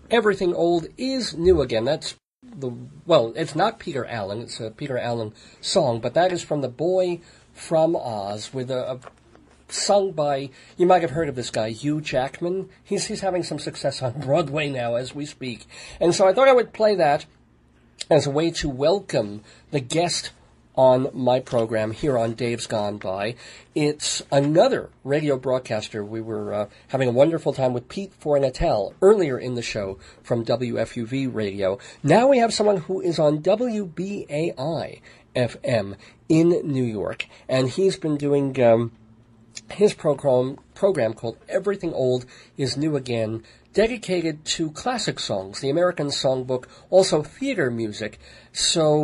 Everything Old is New Again. That's it's not Peter Allen. It's a Peter Allen song, but that is from The Boy from Oz with a sung by, you might have heard of this guy, Hugh Jackman. He's having some success on Broadway now as we speak. And so I thought I would play that as a way to welcome the guest on my program here on Dave's Gone By. It's another radio broadcaster. We were having a wonderful time with Pete Fornatel earlier in the show from WFUV Radio. Now we have someone who is on WBAI FM in New York, and he's been doing his program called Everything Old is New Again, dedicated to classic songs, the American Songbook, also theater music. So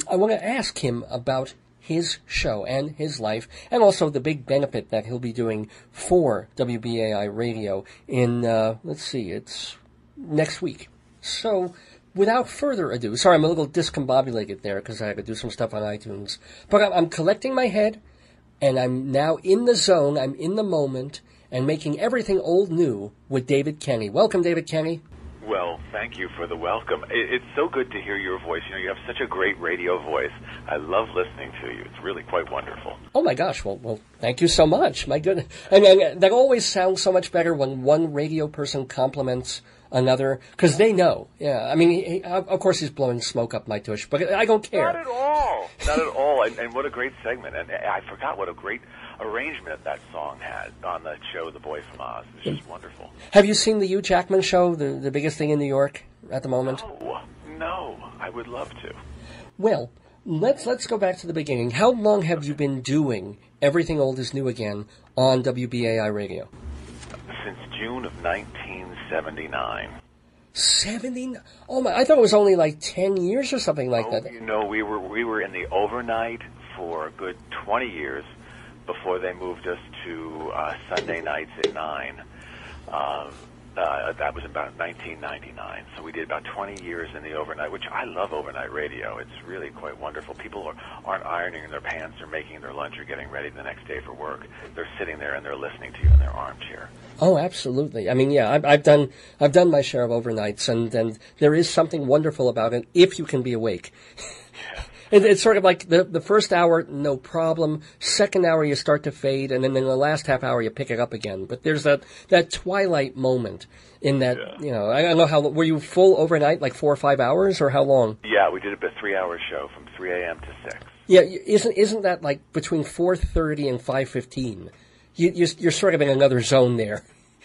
I want to ask him about his show and his life, and also the big benefit that he'll be doing for WBAI Radio in, it's next week. So without further ado, sorry, I'm a little discombobulated there because I had to do some stuff on iTunes, but I'm collecting my head, and I'm now in the zone, I'm in the moment, and making everything old new with David Kenney. Welcome, David Kenney. Well, thank you for the welcome. It's so good to hear your voice. You know, you have such a great radio voice. I love listening to you. It's really quite wonderful. Oh, my gosh. Well, thank you so much. My goodness. And that always sounds so much better when one radio person compliments another, because they know. Yeah, I mean, of course he's blowing smoke up my tush, but I don't care. Not at all. Not at all. And what a great segment. And I forgot what a great arrangement that song had on the show The Boy from Oz. It's just wonderful. Have you seen the Hugh Jackman show, the biggest thing in New York at the moment? No. I would love to. Well, let's go back to the beginning. How long have you been doing Everything Old is New Again on WBAI Radio? Since June of 1979. 70? Oh my! I thought it was only like 10 years or something like that. You know, we were in the overnight for a good 20 years before they moved us to Sunday nights at 9. That was about 1999. So we did about 20 years in the overnight, which I love overnight radio. It's really quite wonderful. People aren't ironing their pants or making their lunch or getting ready the next day for work. They're sitting there and they're listening to you in their armchair. Oh, absolutely. I mean, yeah, I've done my share of overnights, and there is something wonderful about it if you can be awake. Yeah. It's sort of like the first hour, no problem. Second hour, you start to fade, and then in the last half hour, you pick it up again. But there's that twilight moment in that, you know, I don't know how, were you full overnight, like 4 or 5 hours, or how long? Yeah, we did a 3-hour show from 3 a.m. to 6. Yeah, isn't that like between 4:30 and 5:15? You're sort of in another zone there.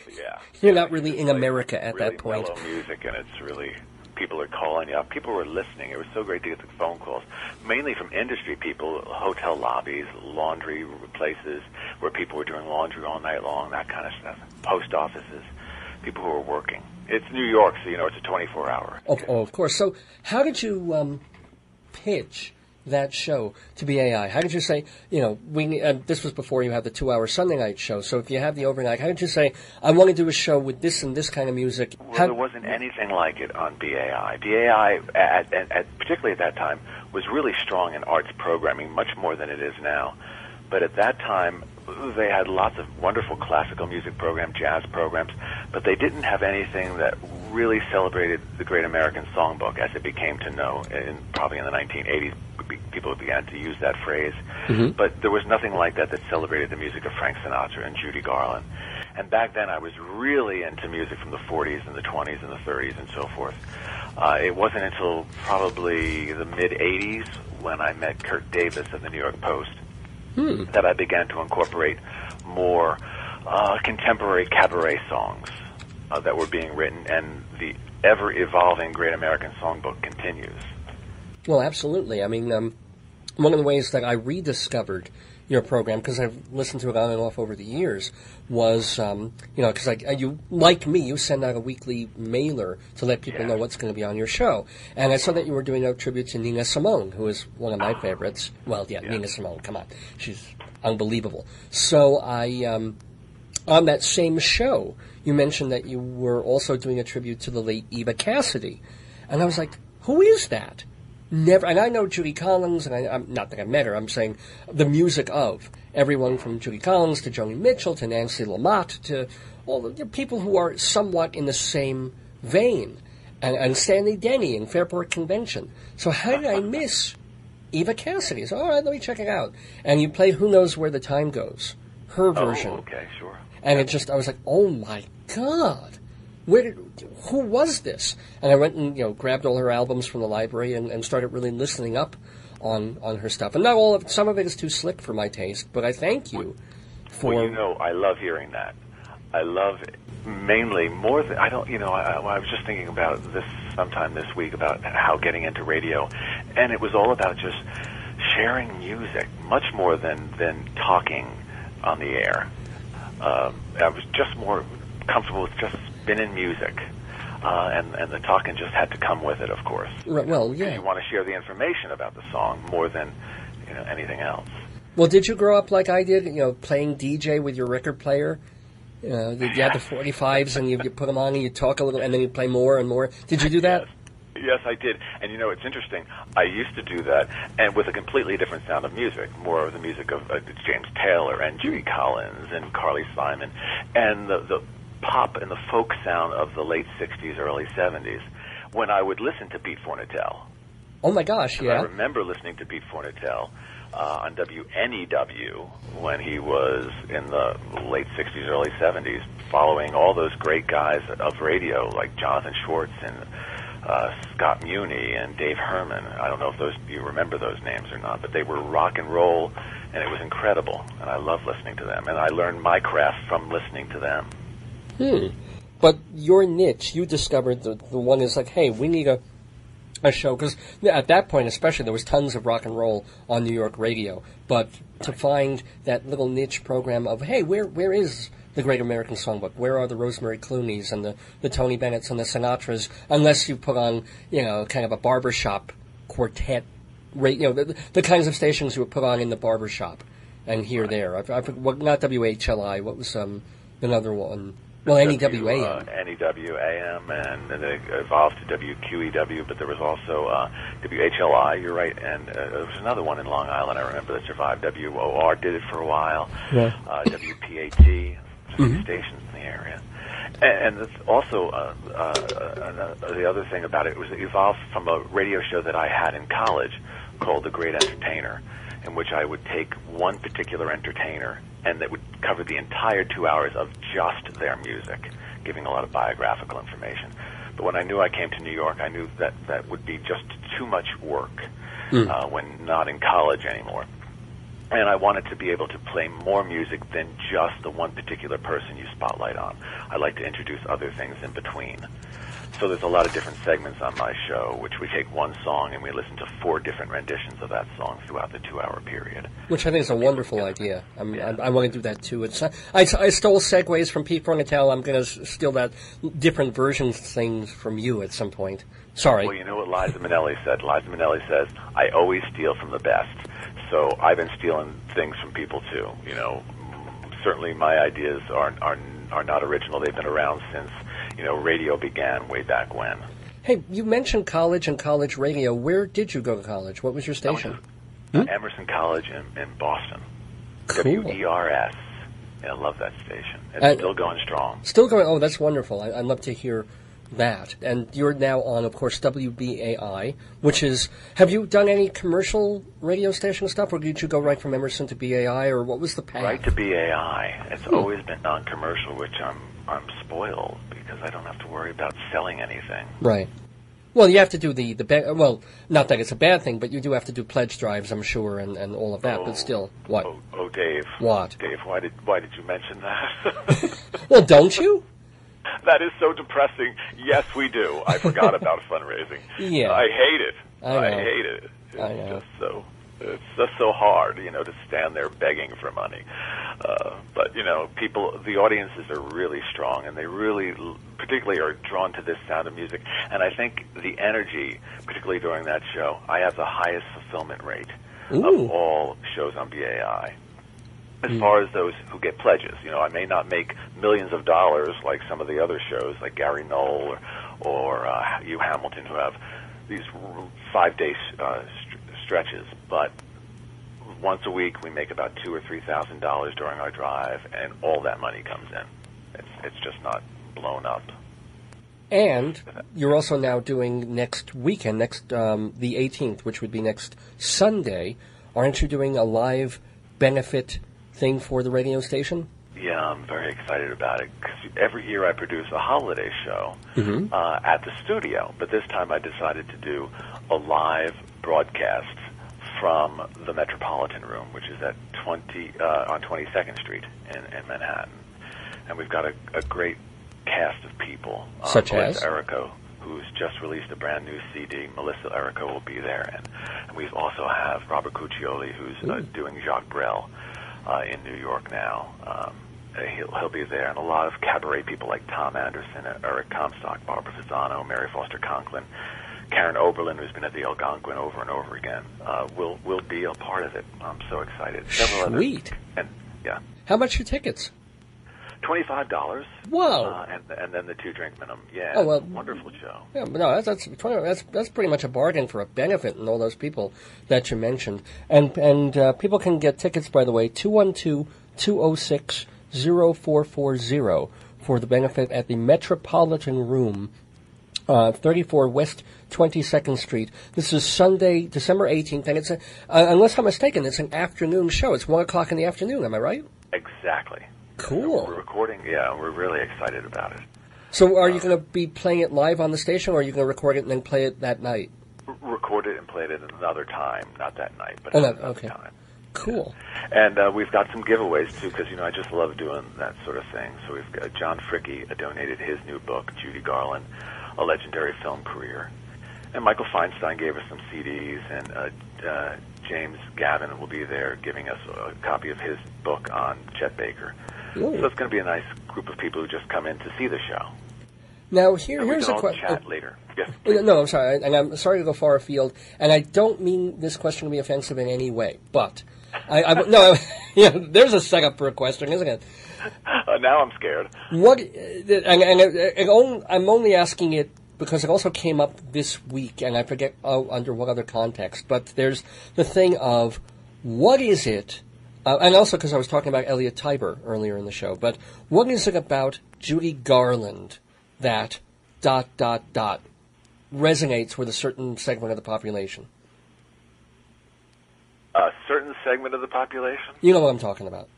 Yeah. You're not really in America at really that point. Mellow music, and it's really, people are calling you up. People were listening. It was so great to get the phone calls, mainly from industry people, hotel lobbies, laundry places where people were doing laundry all night long, that kind of stuff. Post offices, people who were working. It's New York, so, you know, it's a 24-hour. Oh, of course. So how did you pitch that show to BAI? How did you say, you know, this was before you had the 2-hour Sunday night show, so if you had the overnight, how did you say, I want to do a show with this and this kind of music? Well, there wasn't anything like it on BAI. BAI, particularly at that time, was really strong in arts programming, much more than it is now. But at that time, they had lots of wonderful classical music programs, jazz programs, but they didn't have anything that really celebrated the Great American Songbook as it became to know, probably in the 1980s. People began to use that phrase. Mm-hmm. But there was nothing like that celebrated the music of Frank Sinatra and Judy Garland. And back then I was really into music from the 40s and the 20s and the 30s and so forth. It wasn't until probably the mid-80s when I met Kurt Davis of the New York Post that I began to incorporate more contemporary cabaret songs that were being written, and the ever-evolving Great American Songbook continues. Well, absolutely. I mean, one of the ways that I rediscovered your program, because I've listened to it on and off over the years, was, because you, like me, you send out a weekly mailer to let people know what's going to be on your show. And I saw that you were doing a tribute to Nina Simone, who is one of my favorites. Well, Nina Simone, come on. She's unbelievable. So on that same show, you mentioned that you were also doing a tribute to the late Eva Cassidy. And I was like, who is that? Never, and I know Judy Collins, and I'm not that I met her, I'm saying the music of everyone from Judy Collins to Joni Mitchell to Nancy Lamotte to all the people who are somewhat in the same Vane and Stanley Denny and Fairport Convention. So how did I miss Eva Cassidy? So, all right, let me check it out. And you played Who Knows Where the Time Goes, her version. Oh, okay, sure. And I was like, oh my God, who was this? And I went and, grabbed all her albums from the library and started really listening up on her stuff. And not some of it is too slick for my taste, but I thank you for... Well, I love hearing that. I love it mainly more than, I was just thinking about this sometime this week about how getting into radio, and it was all about just sharing music, much more than talking on the air. I was just more comfortable with just spinning music, and the talking just had to come with it, of course. Well, yeah. You want to share the information about the song more than anything else. Well, did you grow up like I did, playing DJ with your record player? You had the 45s and you put them on and you talk a little and then you play more and more. Did you do that? Yes, I did. And it's interesting. I used to do that, and with a completely different sound of music, more of the music of James Taylor and Judy Collins and Carly Simon, and the pop and the folk sound of the late 60s, early 70s, when I would listen to Pete Fornatale. Oh, my gosh, yeah. I remember listening to Pete Fornatale on WNEW when he was in the late 60s, early 70s, following all those great guys of radio like Jonathan Schwartz and Scott Muni and Dave Herman. I don't know if you remember those names or not, but they were rock and roll, and it was incredible, and I loved listening to them, and I learned my craft from listening to them. But your niche, you discovered the one is like, hey, we need a show, because at that point especially there was tons of rock and roll on New York radio, but to find that little niche program of, hey, where is the Great American Songbook? Where are the Rosemary Clooneys and the Tony Bennetts and the Sinatras? Unless you put on, kind of a barbershop quartet, the kinds of stations you would put on in the barbershop and here there. Not WHLI. What was another one? Well, NEWAM. NEWAM, and then it evolved to WQEW, but there was also WHLI, you're right, and there was another one in Long Island, I remember, that survived. WOR did it for a while, WPAT, stations in the area. And it's also the other thing about it was it evolved from a radio show that I had in college called The Great Entertainer, in which I would take one particular entertainer and that would cover the entire 2 hours of just their music, giving a lot of biographical information. But when I knew I came to New York, I knew that would be just too much work when not in college anymore. And I wanted to be able to play more music than just the one particular person you spotlight on. I like to introduce other things in between. So there's a lot of different segments on my show, which we take one song and we listen to 4 different renditions of that song throughout the 2-hour period. Which I think is a wonderful idea. I want to do that too. I stole segues from Pete Fornatale. I'm going to steal that different versions things from you at some point. Sorry. Well, you know what Liza Minnelli said? Liza Minnelli says, I always steal from the best. So I've been stealing things from people too. Certainly my ideas are not original. They've been around since radio began way back when. Hey, you mentioned college and college radio. Where did you go to college? What was your station? Emerson College in Boston. Cool. WERS. Yeah, I love that station. It's still going strong. Still going. Oh, that's wonderful. I'd love to hear that. And you're now on, of course, WBAI, which is... Have you done any commercial radio station stuff, or did you go right from Emerson to BAI, or what was the path? Right to BAI. It's always been non-commercial, which I'm spoiled because I don't have to worry about selling anything. Right. Well, you have to do well, not that it's a bad thing, but you do have to do pledge drives, I'm sure, and all of that, but still, what? Oh, Dave. What? Dave, why did you mention that? Well, don't you? That is so depressing. Yes, we do. I forgot about fundraising. Yeah. I hate it. I hate it. I know. It's just so hard, to stand there begging for money. But, people, the audiences are really strong, and they really, particularly, are drawn to this sound of music. And I think the energy, particularly during that show, I have the highest fulfillment rate of all shows on BAI. As far as those who get pledges, I may not make millions of dollars like some of the other shows, like Gary Knoll or Hugh Hamilton, who have these 5-day stretches. But once a week, we make about $2,000 or $3,000 during our drive, and all that money comes in. It's just not blown up. And you're also now doing next weekend, the 18th, which would be next Sunday. Aren't you doing a live benefit thing for the radio station? Yeah, I'm very excited about it because every year I produce a holiday show at the studio, but this time I decided to do a live broadcast from the Metropolitan Room, which is at on 22nd Street in Manhattan. And we've got a great cast of people. Such as? Melissa Errico, who's just released a brand new CD. Melissa Errico will be there. And we also have Robert Cuccioli, who's doing Jacques Brel in New York now. He'll be there. And a lot of cabaret people like Tom Anderson, Eric Comstock, Barbara Fasano, Mary Foster Conklin, Karen Oberlin, who's been at the Algonquin over and over again, will be a part of it. I'm so excited. Sweet. And yeah. How much are tickets? $25. Whoa! And then the 2-drink minimum. Yeah. Oh, well, wonderful show. Yeah, but no, that's pretty much a bargain for a benefit, and all those people that you mentioned. And people can get tickets, by the way, 212-206-0440 for the benefit at the Metropolitan Room, 34 West 22nd Street. This is Sunday, December 18th, and it's unless I'm mistaken, it's an afternoon show. It's 1 o'clock in the afternoon. Am I right? Exactly. Cool. We're recording, we're really excited about it. So are you going to be playing it live on the station, or are you going to record it and then play it that night? Record it and play it at another time, not that night, but at another time. Cool. And we've got some giveaways, too, because, I just love doing that sort of thing. So we've got John Fricke donated his new book, Judy Garland, A Legendary Film Career. And Michael Feinstein gave us some CDs, and James Gavin will be there giving us a copy of his book on Chet Baker. Ooh. So it's going to be a nice group of people who just come in to see the show. Now, here's a question. Chat later. Yes, no, I'm sorry, and I'm sorry to go far afield, and I don't mean this question to be offensive in any way, but there's a setup for a question, isn't it? Now I'm scared. I'm only asking it because it also came up this week, and I forget under what other context, but there's the thing of what is it, and also because I was talking about Elliot Tiber earlier in the show, but what is it about Judy Garland that ... resonates with a certain segment of the population? A certain segment of the population? You know what I'm talking about.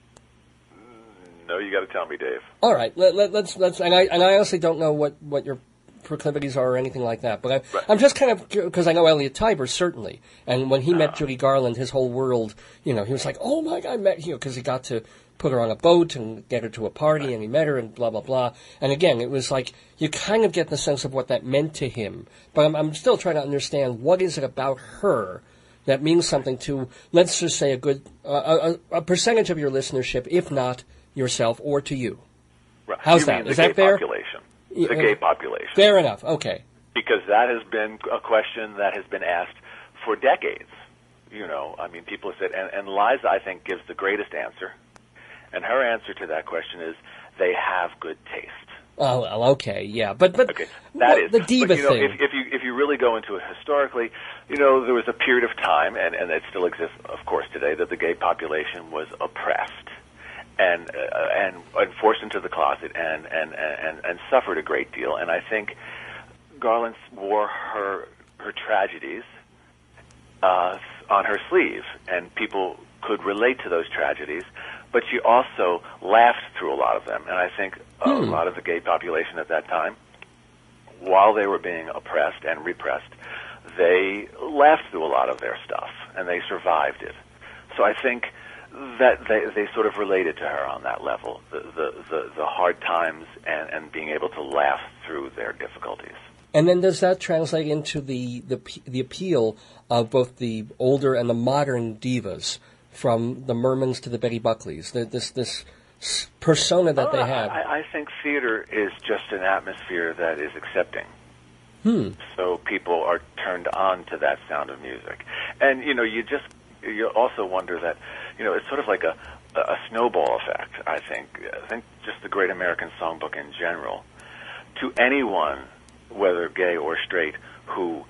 No, you got to tell me, Dave. All right, let's. And I honestly don't know what your proclivities are or anything like that. But I'm just kind of, because I know Elliot Tiber certainly, and when he met Judy Garland, his whole world, he was like, oh my God, I met you, because he got to put her on a boat and get her to a party, and he met her, and blah, blah, blah. And again, it was like, you kind of get the sense of what that meant to him. But I'm still trying to understand, what is it about her that means something to, let's just say, a percentage of your listenership, if not yourself, or to you. Right. How's that? Is that fair? The gay population. Fair enough. Okay. Because that has been a question that has been asked for decades. People have said, and Liza, I think, gives the greatest answer. And her answer to that question is, they have good taste. Oh, well, okay, yeah, but okay, that is the diva thing. If you really go into it historically, there was a period of time, and it still exists, of course, today, that the gay population was oppressed and forced into the closet and suffered a great deal. And I think Garland wore her tragedies on her sleeve, and people could relate to those tragedies. But she also laughed through a lot of them. And I think a lot of the gay population at that time, while they were being oppressed and repressed, they laughed through a lot of their stuff, and they survived it. So I think that they sort of related to her on that level, the hard times and being able to laugh through their difficulties. And then does that translate into the appeal of both the older and the modern divas, from the Mermans to the Betty Buckleys, this persona that they have? I think theater is just an atmosphere that is accepting. So people are turned on to that sound of music. And, you also wonder that, it's sort of like a snowball effect, I think. I think just the Great American Songbook in general, to anyone, whether gay or straight, who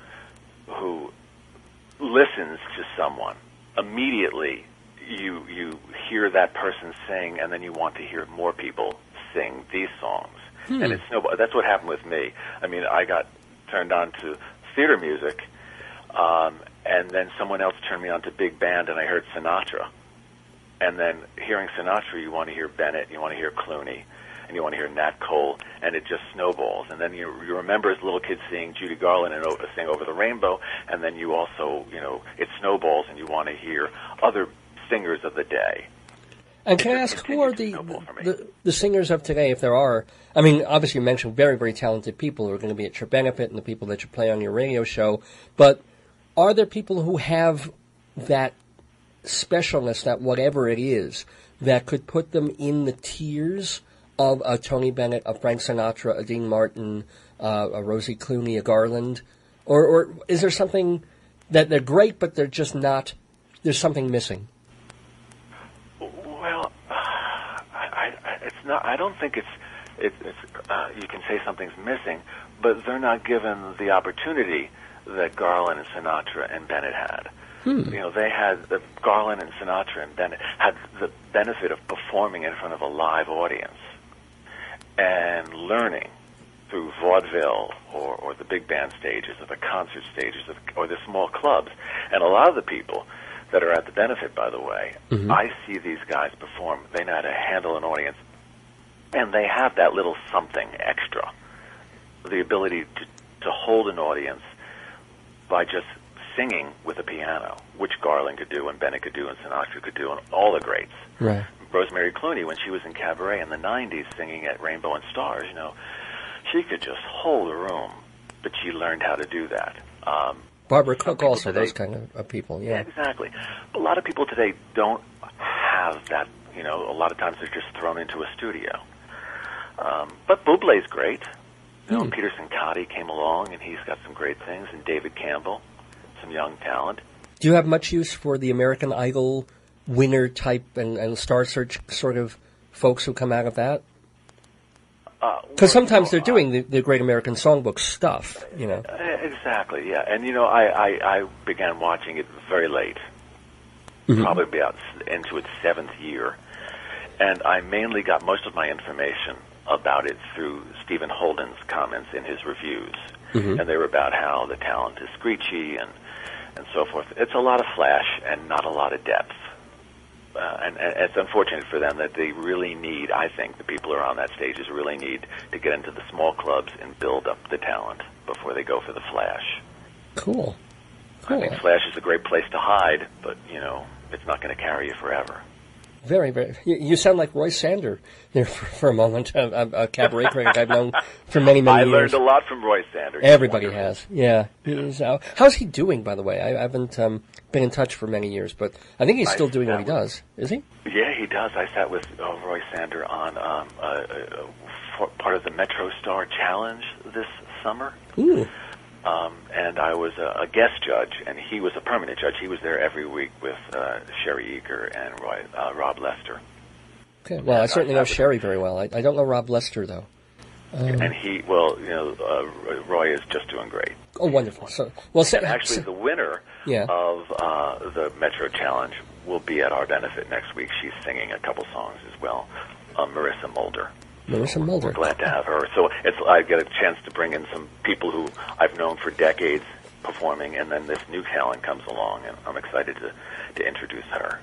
listens to someone, immediately you hear that person sing, and then you want to hear more people sing these songs. And it snowballed. That's what happened with me. I mean, I got turned on to theater music, and then someone else turned me on to big band, and I heard Sinatra. And then hearing Sinatra, you want to hear Bennett, you want to hear Clooney, and you want to hear Nat Cole, and it just snowballs. And then you remember as a little kid seeing Judy Garland and sing Over the Rainbow, and then you also, it snowballs, and you want to hear other singers of the day. And can I ask, who are the singers of today, if there are? I mean, obviously you mentioned very, very talented people who are going to be at your benefit and the people that you play on your radio show, but are there people who have that specialness, that whatever it is, that could put them in the tiers of a Tony Bennett, a Frank Sinatra, a Dean Martin, a Rosie Clooney, a Garland? Or is there something that they're great, but they're just not, there's something missing? Well, it's not, I don't think it's you can say something's missing, but they're not given the opportunity that Garland and Sinatra and Bennett had. They had, Garland and Sinatra and Bennett had the benefit of performing in front of a live audience and learning through vaudeville or the big band stages or the concert stages or the small clubs. And a lot of the people that are at the benefit, by the way, I see these guys perform. They know how to handle an audience, and they have that little something extra, the ability to hold an audience by just singing with a piano, which Garland could do and Bennett could do and Sinatra could do and all the greats. Right. Rosemary Clooney, when she was in cabaret in the 90s singing at Rainbow and Stars, she could just hold a room, but she learned how to do that. Barbara Cook also, those kind of people, yeah. Exactly. A lot of people today don't have that, a lot of times they're just thrown into a studio. But Bublé's great. Peter Sincotti came along, and he's got some great things, and David Campbell, some young talent. Do you have much use for the American Idol winner type and Star Search sort of folks who come out of that? Because sometimes they're doing the Great American Songbook stuff, Exactly, yeah. And, I began watching it very late, probably about into its 7th year. And I mainly got most of my information about it through Stephen Holden's comments in his reviews. And they were about how the talent is screechy and so forth. It's a lot of flash and not a lot of depth. And it's unfortunate for them that they really need, I think, the people who are on that stages really need to get into the small clubs and build up the talent before they go for the flash. Cool. I think flash is a great place to hide, but, it's not going to carry you forever. Very, very. You sound like Roy Sander there for a moment, a cabaret critic I've known for many, many years. I learned a lot from Roy Sander. Everybody has, yeah. How's he doing, by the way? I haven't been in touch for many years, but I think he's still doing what he does. Is he? Yeah, he does. I sat with Roy Sander on part of the Metro Star Challenge this summer. Ooh. And I was a guest judge, and he was a permanent judge. He was there every week with Sherry Eager and Rob Lester. Okay, well, I certainly know Sherry very well. I don't know Rob Lester, though. And Roy is just doing great. Oh, wonderful. Actually, the winner of the Metro Challenge will be at our benefit next week. She's singing a couple songs as well, Marissa Mulder. Marissa Mulder. We're glad to have her. So I get a chance to bring in some people who I've known for decades performing, and then this new talent comes along, and I'm excited to introduce her.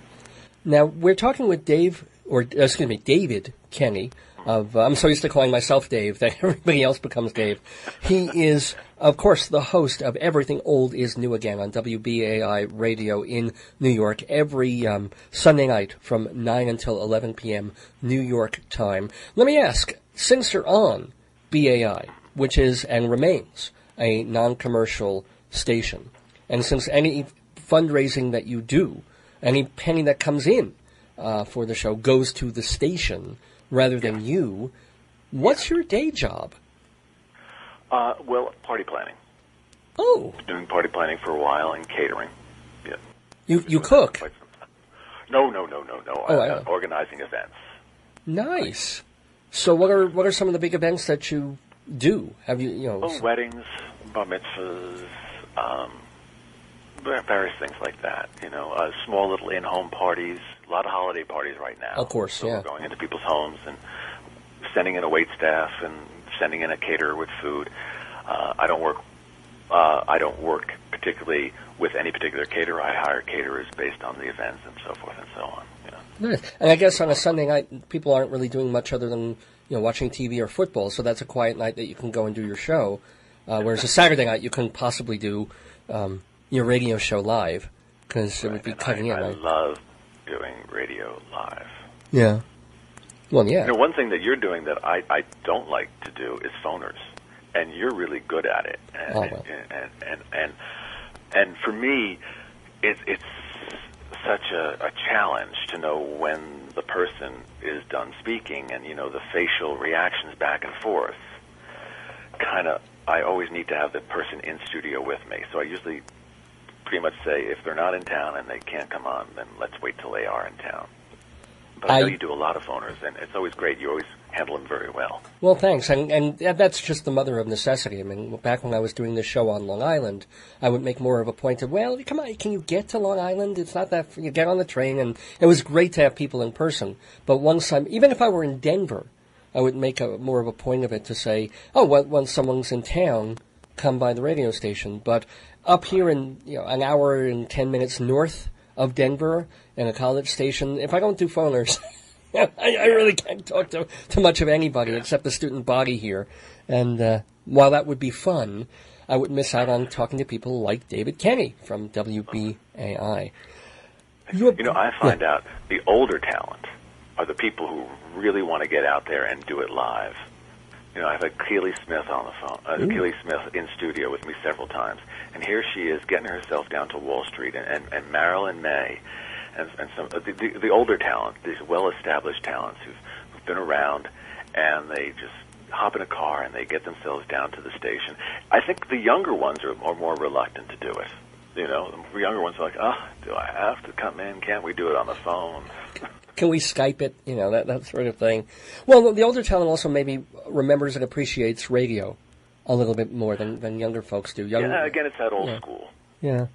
Now, we're talking with David Kenney of, I'm so used to calling myself Dave that everybody else becomes Dave. He is, of course, the host of Everything Old is New Again on WBAI Radio in New York every Sunday night from 9 until 11 p.m. New York time. Let me ask, since you're on BAI, which is and remains a non-commercial station, and since any fundraising that you do, any penny that comes in for the show goes to the station rather than you, what's your day job? Well, party planning. Oh. Been doing party planning for a while and catering. Yeah. You cook? No. Organizing events. Nice. So what are some of the big events that you do? Have you weddings, bar mitzvahs, various things like that. Small little in-home parties. A lot of holiday parties right now. Of course, so yeah. We're going into people's homes and sending in a wait staff and sending in a caterer with food. I don't work particularly with any particular caterer. I hire caterers based on the events and so forth and so on. Nice. And I guess on a Sunday night, people aren't really doing much other than watching TV or football, so that's a quiet night that you can go and do your show. Whereas a Saturday night, you couldn't possibly do your radio show live because it would be cutting in. I love doing radio live. Yeah. Well, yeah. One thing that you're doing that I don't like to do is phoners, and you're really good at it. And for me, it's such a challenge to know when the person is done speaking, and the facial reactions back and forth. I always need to have the person in studio with me, so I usually pretty much say if they're not in town and they can't come on, then let's wait till they are in town. But I know you do a lot of phoners, and it's always great. You always handle them very well. Well, thanks. And that's just the mother of necessity. I mean, back when I was doing this show on Long Island, I would make more of a point of, well, come on, can you get to Long Island? It's not that, you get on the train, and it was great to have people in person. But once even if I were in Denver, I would make more of a point of it to say, oh, well, when someone's in town, come by the radio station. But up here in an hour and 10 minutes north of Denver in a college station, if I don't do phoners, I really can't talk to much of anybody except the student body here. And while that would be fun, I would miss out on talking to people like David Kenney from WBAI. I find out the older talent are the people who really want to get out there and do it live. I've had Keely Smith on the phone, Keely Smith in studio with me several times, and here she is getting herself down to Wall Street, and Marilyn May, and some the older talent, these well-established talents who've been around, and they just hop in a car and they get themselves down to the station. I think the younger ones are more reluctant to do it. The younger ones are like, oh, do I have to come in? Can't we do it on the phone? Can we Skype it? That sort of thing. Well, the older talent also maybe remembers and appreciates radio a little bit more than younger folks do. Again, it's that old school. Yeah.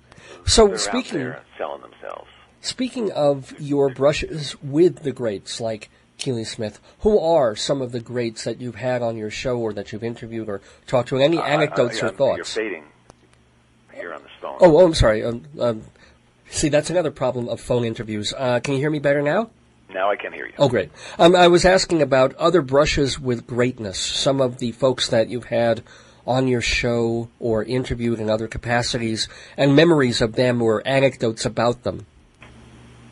So they're out there selling themselves. Speaking of your brushes with the greats like Keely Smith, who are some of the greats that you've had on your show or that you've interviewed or talked to? Any anecdotes or thoughts? You're fading here on the phone. Oh, I'm sorry. See, that's another problem of phone interviews. Can you hear me better now? Now I can hear you. Oh, great. I was asking about other brushes with greatness, some of the folks that you've had on your show or interviewed in other capacities, and memories of them or anecdotes about them.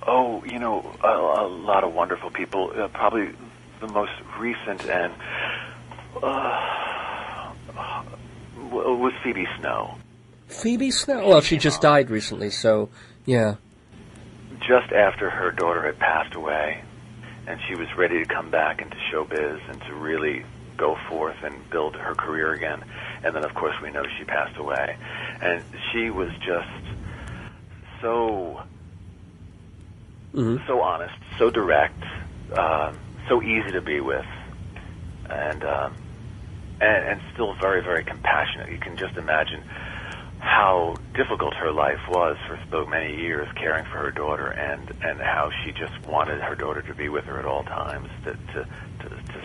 Oh, a lot of wonderful people. Probably the most recent and was Phoebe Snow. Phoebe Snow? Well, she just died recently, so, yeah. Just after her daughter had passed away, and she was ready to come back into showbiz and to really go forth and build her career again. And then, of course, we know she passed away. And she was just so honest, so direct, so easy to be with, and still very, very compassionate. You can just imagine how difficult her life was for so many years, caring for her daughter, and how she just wanted her daughter to be with her at all times, to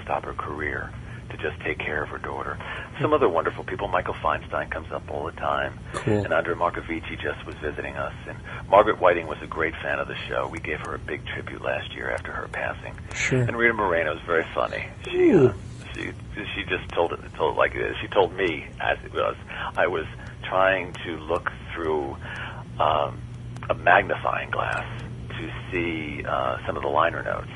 stop her career, to just take care of her daughter. Some other wonderful people. Michael Feinstein comes up all the time. Cool. And Andrea Markovici just was visiting us. And Margaret Whiting was a great fan of the show. We gave her a big tribute last year after her passing. Sure. And Rita Moreno is very funny. She just told it like it is. She told me as it was. I was trying to look through a magnifying glass to see some of the liner notes.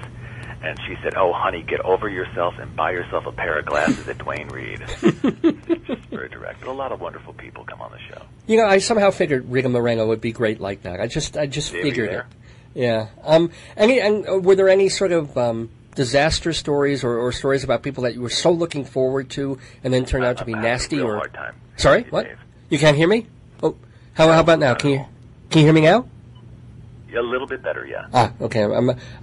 And she said, oh, honey, get over yourself and buy yourself a pair of glasses at Duane Reade. Just very direct. But a lot of wonderful people come on the show. I somehow figured Rita Moreno would be great like that. I just figured it. Yeah. And were there any sort of disaster stories or stories about people that you were so looking forward to and then turned out to be nasty? Or hard time. Sorry, what? Dave. You can't hear me? Oh, how about now? Can you hear me now? A little bit better, yeah. Okay.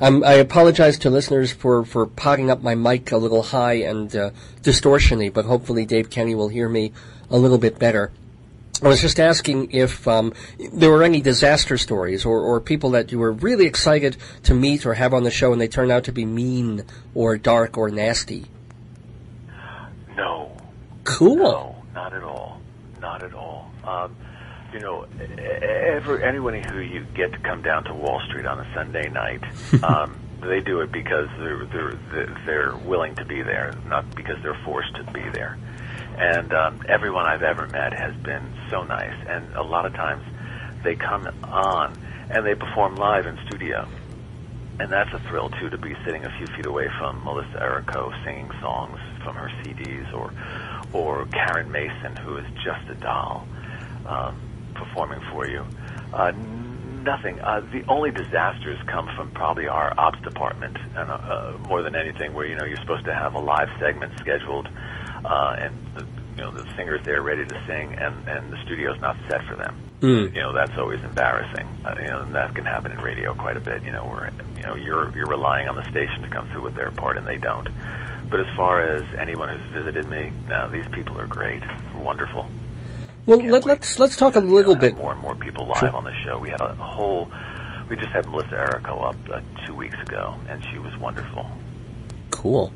I apologize to listeners for potting up my mic a little high and distortiony, but hopefully Dave Kenney will hear me a little bit better. I was just asking if there were any disaster stories or people that you were really excited to meet or have on the show and they turned out to be mean or dark or nasty. Cool. No, not at all. Not at all. Anyone who you get to come down to Wall Street on a Sunday night, they do it because they're willing to be there, not because they're forced to be there. And everyone I've ever met has been so nice, and a lot of times they come on and they perform live in studio. And that's a thrill, too, to be sitting a few feet away from Melissa Errico singing songs from her CDs, or Karen Mason, who is just a doll, performing for you. Nothing. The only disasters come from probably our ops department, and more than anything, where you're supposed to have a live segment scheduled, and the singer's there ready to sing, and the studio's not set for them. That's always embarrassing. And that can happen in radio quite a bit. Where you're relying on the station to come through with their part, and they don't. But as far as anyone who's visited me, no, these people are great, wonderful. Well, let's talk a little bit. More and more people live on the show. We had we just had Melissa Errico up 2 weeks ago, and she was wonderful. Cool.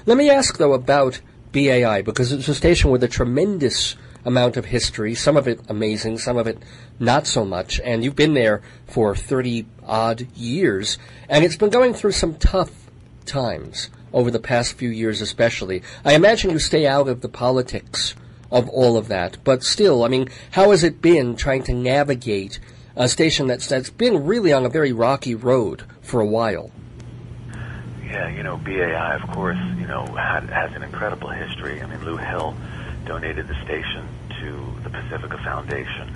Let me ask, though, about BAI, because it's a station with a tremendous amount of history, some of it amazing, some of it not so much, and you've been there for 30-odd years, and it's been going through some tough times over the past few years especially. I imagine you stay out of the politics of all of that, but still, how has it been trying to navigate a station that's been really on a very rocky road for a while? Yeah, BAI, of course, has an incredible history. Lou Hill donated the station to the Pacifica Foundation,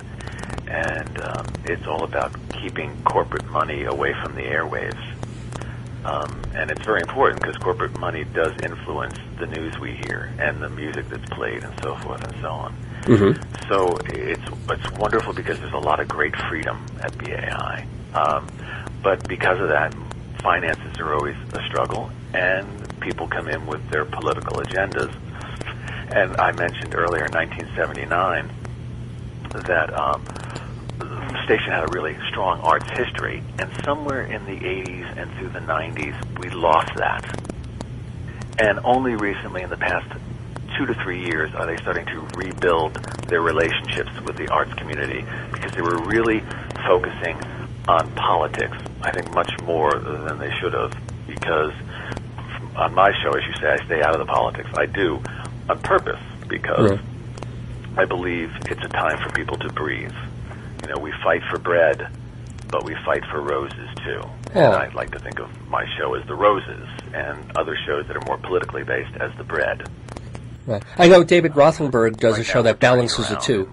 and it's all about keeping corporate money away from the airwaves. And it's very important because corporate money does influence the news we hear and the music that's played and so forth and so on. Mm-hmm. So it's wonderful because there's a lot of great freedom at BAI. But because of that, finances are always a struggle, and people come in with their political agendas. And I mentioned earlier in 1979 that the station had a really strong arts history, and somewhere in the 80s and through the 90s, we lost that. And only recently, in the past 2 to 3 years, are they starting to rebuild their relationships with the arts community, because they were really focusing on politics, I think much more than they should have, because on my show, as you say, I stay out of the politics. I do on purpose, because I believe it's a time for people to breathe. We fight for bread, but we fight for roses, too. And I'd like to think of my show as the roses, and other shows that are more politically based as the bread. Right. I know David Rothenberg does a show that balances the two.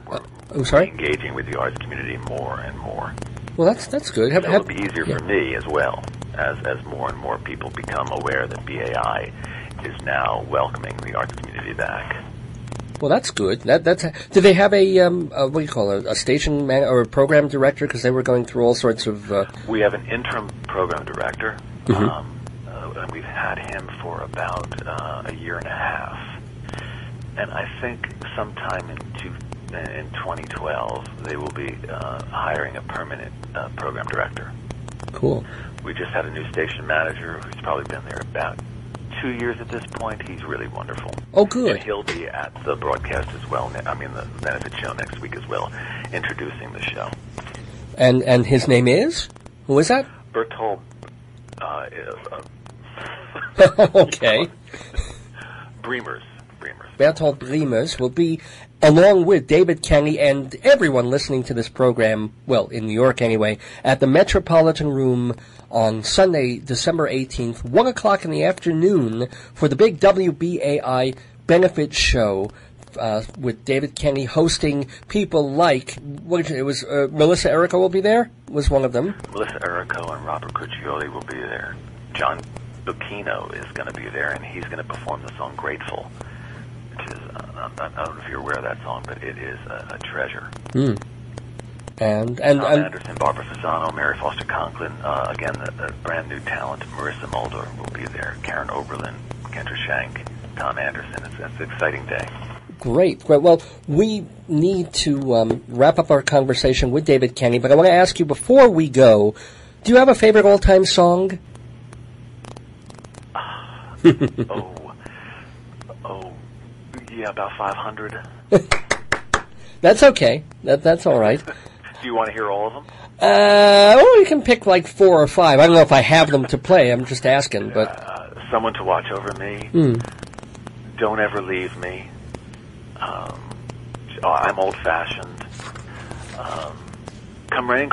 Sorry? Engaging with the arts community more and more. Well, that's good. It'll be easier for me as well, as more and more people become aware that BAI is now welcoming the arts community back. Well, that's good. Do they have a what do you call it? A station or a program director? Because they were going through all sorts of. We have an interim program director, and we've had him for about a year and a half. And I think sometime in 2012 they will be hiring a permanent program director. Cool. We just had a new station manager who's probably been there about 2 years at this point. He's really wonderful. Oh, good. And he'll be at the broadcast as well. The benefit show next week as well, introducing the show. And his name is? Who is that? Bertold. Okay. Bremers. Bertold Bremers will be, along with David Kenney and everyone listening to this program, well, in New York anyway, at the Metropolitan Room on Sunday, December 18th, 1 o'clock in the afternoon, for the big WBAI benefit show with David Kenney hosting people like, Melissa Errico will be there? Was one of them? Melissa Errico and Robert Cuccioli will be there. John Bucchino is going to be there, and he's going to perform the song Grateful, which is, I don't know if you're aware of that song, but it is a treasure. Mm. And Tom Anderson, Barbara Fasano, Mary Foster Conklin, again, the brand new talent, Marissa Mulder will be there, Karen Oberlin, Kendra Shank, Tom Anderson. It's an exciting day. Great. Well, we need to wrap up our conversation with David Kenney, but I want to ask you before we go, do you have a favorite all-time song? about 500. That's okay. That's all right. Do you want to hear all of them? Well, you can pick like 4 or 5. I don't know if I have them to play. I'm just asking. But Someone to Watch Over Me. Don't Ever Leave Me. I'm Old-Fashioned. Come In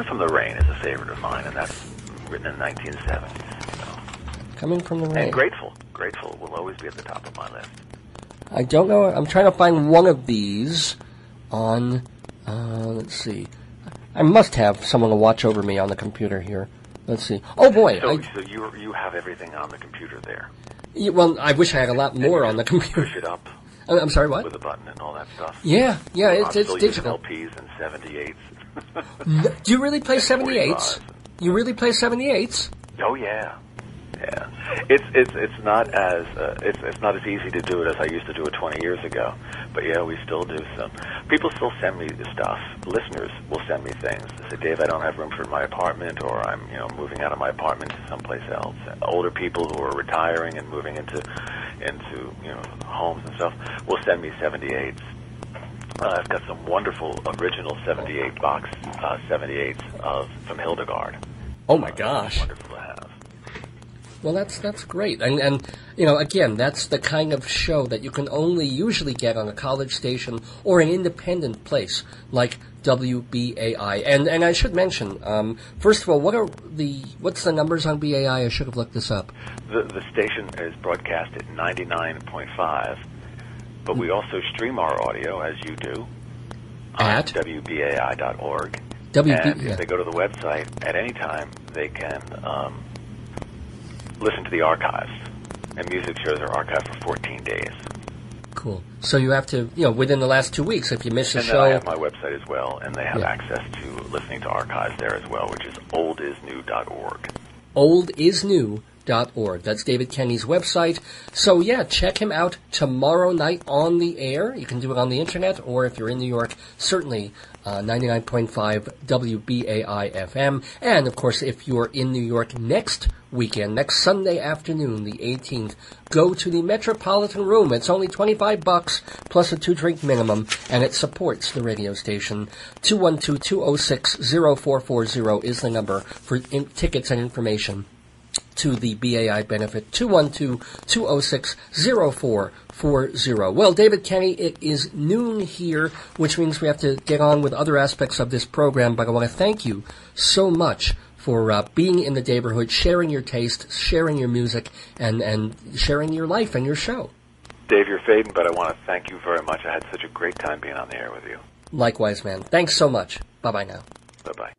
From the Rain is a favorite of mine, and that's written in 1970. Come In From the Rain. And Grateful. Grateful will always be at the top of my list. I don't know. I'm trying to find one of these on, let's see. I must have someone to watch over me on the computer here. Let's see. Oh, boy. So you have everything on the computer there. Well, I wish I had a lot more on the computer. Push it up. I'm sorry, what? With a button and all that stuff. Yeah, it's digital. LPs and 78s. Do you really play 78s? You really play 78s? Oh yeah. It's not as easy to do it as I used to do it 20 years ago. But yeah, we still do some. People still send me stuff. Listeners will send me things. They say, Dave, I don't have room for my apartment, or I'm moving out of my apartment to someplace else. Older people who are retiring and moving into homes and stuff will send me 78s. I've got some wonderful original 78 box 78s from Hildegard. Oh my gosh! Wonderful to have. Well, that's great, and again, that's the kind of show that you can only usually get on a college station or an independent place like WBAI. And I should mention, first of all, what's the numbers on BAI? I should have looked this up. The station is broadcast at 99.5, but we also stream our audio, as you do, at WBAI.org. And if they go to the website at any time, they can listen to the archives. And music shows are archived for 14 days. Cool. So you have to, within the last 2 weeks, if you miss a show... And then I have my website as well, and they have access to listening to archives there as well, which is oldisnew.org. Oldisnew.org. That's David Kenney's website. So, check him out tomorrow night on the air. You can do it on the internet, or if you're in New York, certainly 99.5 WBAI FM. And, of course, if you're in New York next weekend, next Sunday afternoon, the 18th, go to the Metropolitan Room. It's only $25 plus a 2-drink minimum, and it supports the radio station. 212-206-0440 is the number for tickets and information to the BAI benefit. 212-206-0440. Well, David Kenney, it is noon here, which means we have to get on with other aspects of this program, but I want to thank you so much for being in the neighborhood, sharing your taste, sharing your music, and sharing your life and your show. Dave, you're fading, but I want to thank you very much. I had such a great time being on the air with you. Likewise, man. Thanks so much. Bye-bye now. Bye-bye.